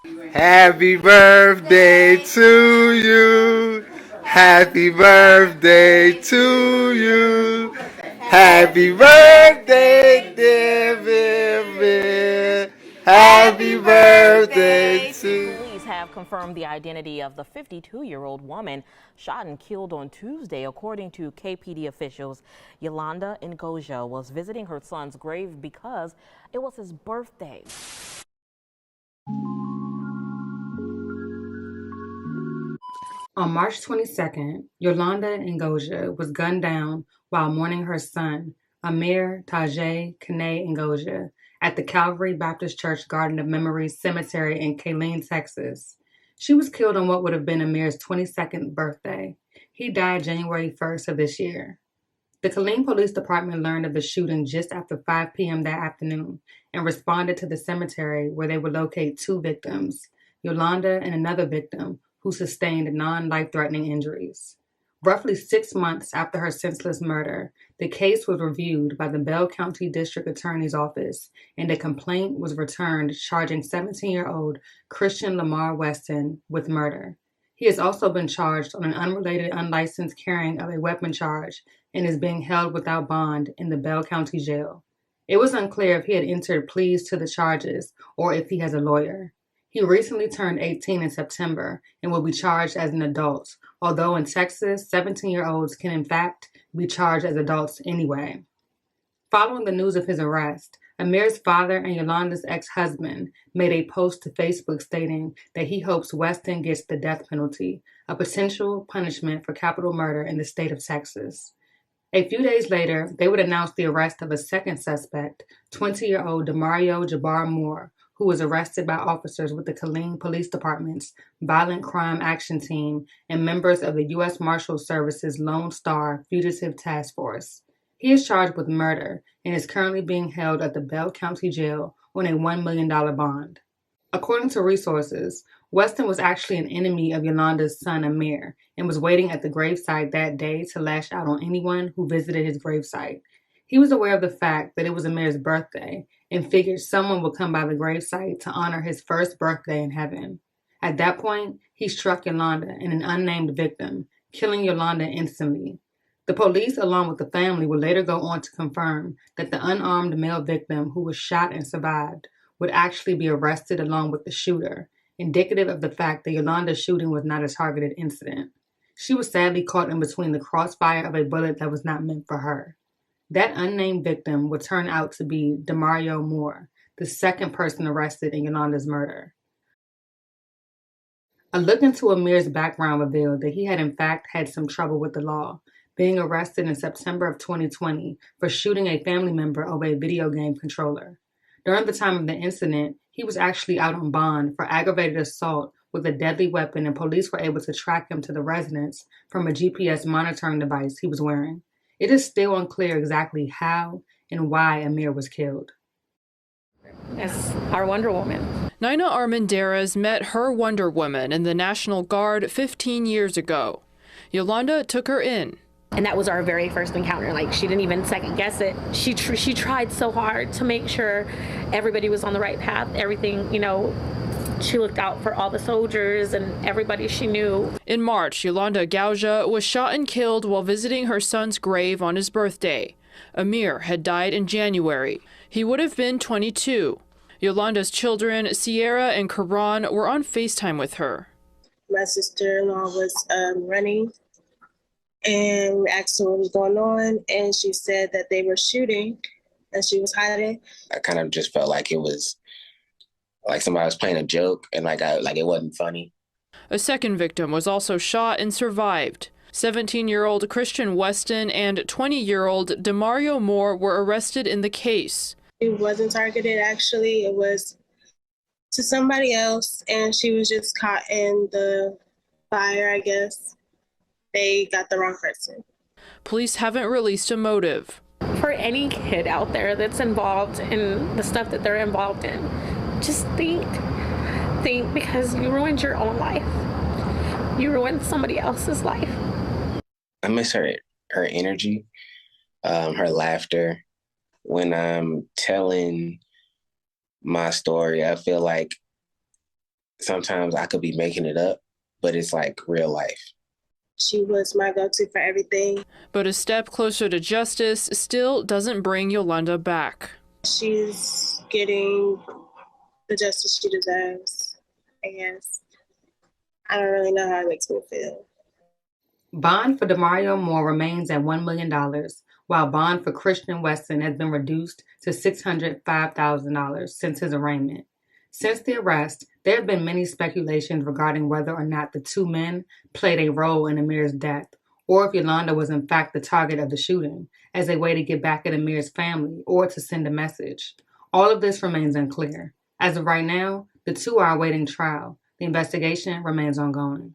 Happy birthday to you. Happy birthday to you. Happy birthday, dear Vivian. Happy birthday to Police have confirmed the identity of the 52-year-old woman shot and killed on Tuesday. According to KPD officials, Yolanda Ngoja was visiting her son's grave because it was his birthday. On March 22nd, Yolanda Ngoja was gunned down while mourning her son, Amir Tajay Kane Ngoja, at the Calvary Baptist Church Garden of Memories Cemetery in Kaleen, Texas. She was killed on what would have been Amir's 22nd birthday. He died January 1st of this year. The Killeen Police Department learned of the shooting just after 5 p.m. that afternoon and responded to the cemetery where they would locate two victims, Yolanda and another victim who sustained non-life-threatening injuries. Roughly 6 months after her senseless murder, the case was reviewed by the Bell County District Attorney's Office and a complaint was returned charging 17-year-old Christian Lamar Weston with murder. He has also been charged on an unrelated unlicensed carrying of a weapon charge and is being held without bond in the Bell County Jail. It was unclear if he had entered pleas to the charges or if he has a lawyer. He recently turned 18 in September and will be charged as an adult, although in Texas, 17-year-olds can in fact be charged as adults anyway. Following the news of his arrest, Amir's father and Yolanda's ex-husband made a post to Facebook stating that he hopes Weston gets the death penalty, a potential punishment for capital murder in the state of Texas. A few days later, they would announce the arrest of a second suspect, 20-year-old Demario Jabbar Moore, who was arrested by officers with the Killeen Police Department's Violent Crime Action Team and members of the U.S. Marshal Service's Lone Star Fugitive Task Force. He is charged with murder and is currently being held at the Bell County Jail on a $1 million bond. According to resources, Weston was actually an enemy of Yolanda's son Amir and was waiting at the gravesite that day to lash out on anyone who visited his gravesite. He was aware of the fact that it was Amir's birthday and figured someone would come by the gravesite to honor his first birthday in heaven. At that point, he struck Yolanda and an unnamed victim, killing Yolanda instantly. The police, along with the family, would later go on to confirm that the unarmed male victim who was shot and survived would actually be arrested along with the shooter, indicative of the fact that Yolanda's shooting was not a targeted incident. She was sadly caught in between the crossfire of a bullet that was not meant for her. That unnamed victim would turn out to be Demario Moore, the second person arrested in Yolanda's murder. A look into Amir's background revealed that he had in fact had some trouble with the law, being arrested in September of 2020 for shooting a family member over a video game controller. During the time of the incident, he was actually out on bond for aggravated assault with a deadly weapon, and police were able to track him to the residence from a GPS monitoring device he was wearing. It is still unclear exactly how and why Amir was killed. As our Wonder Woman. Nina Armendariz met her Wonder Woman in the National Guard 15 years ago. Yolanda took her in. And that was our very first encounter. Like, she didn't even second guess it. She tried so hard to make sure everybody was on the right path. Everything, she looked out for all the soldiers and everybody she knew. In March, Yolanda Gauja was shot and killed while visiting her son's grave on his birthday. Amir had died in January. He would have been 22. Yolanda's children, Sierra and Karan, were on FaceTime with her. My sister-in-law was running, and we asked her what was going on, and she said that they were shooting and she was hiding. I kind of just felt like it was like somebody was playing a joke, and like it wasn't funny. A second victim was also shot and survived. 17-year-old Christian Weston and 20-year-old Demario Moore were arrested in the case. It wasn't targeted, actually. It was to somebody else, and she was just caught in the fire, I guess. They got the wrong person. Police haven't released a motive. For any kid out there that's involved in the stuff that they're involved in, just think, because you ruined your own life. You ruined somebody else's life. I miss her energy, her laughter. When I'm telling my story, I feel like sometimes I could be making it up, but it's like real life. She was my go-to for everything. But a step closer to justice still doesn't bring Yolanda back. She's getting the justice she deserves, I guess. I don't really know how it makes me feel. Bond for Demario Moore remains at $1 million, while bond for Christian Weston has been reduced to $605,000 since his arraignment. Since the arrest, there have been many speculations regarding whether or not the two men played a role in Amir's death, or if Yolanda was in fact the target of the shooting, as a way to get back at Amir's family or to send a message. All of this remains unclear. As of right now, the two are awaiting trial. The investigation remains ongoing.